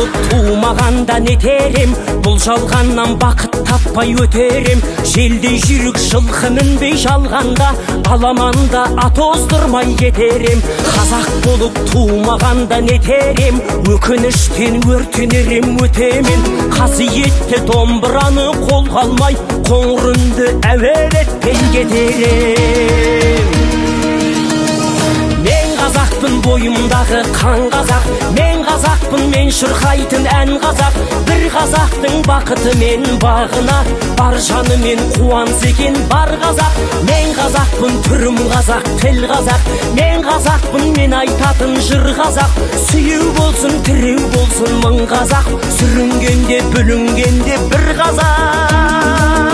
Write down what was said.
болып тумағанда нетерем, бұл жалғаннан бақыт таппай өтерем. Желдей жүйрік жылқы мінбей жалғанда, аламанда ат оздырмай кетерем. Қазақ болып тумағанда нетерем, өкініштен өртенерем өтемен. Қасиетті домбыраны қолға алмай, қоңыр үнді әуелетпен кетерем. Мен қазақпын, бойымдағы қан қазақ, мен қазақпын, мен шырқайтын ән қазақ. Бір қазақтың бақыты мен бағына, бар жанымен қуанса екен бар қазақ. Мен қазақпын, түрім қазақ, тіл қазақ, мен қазақпын, мен айтатын жыр қазақ. Сүйеу болсын, тіреу болсын мың қазақ, сүрінгенде бүлінгенде бір қазақ.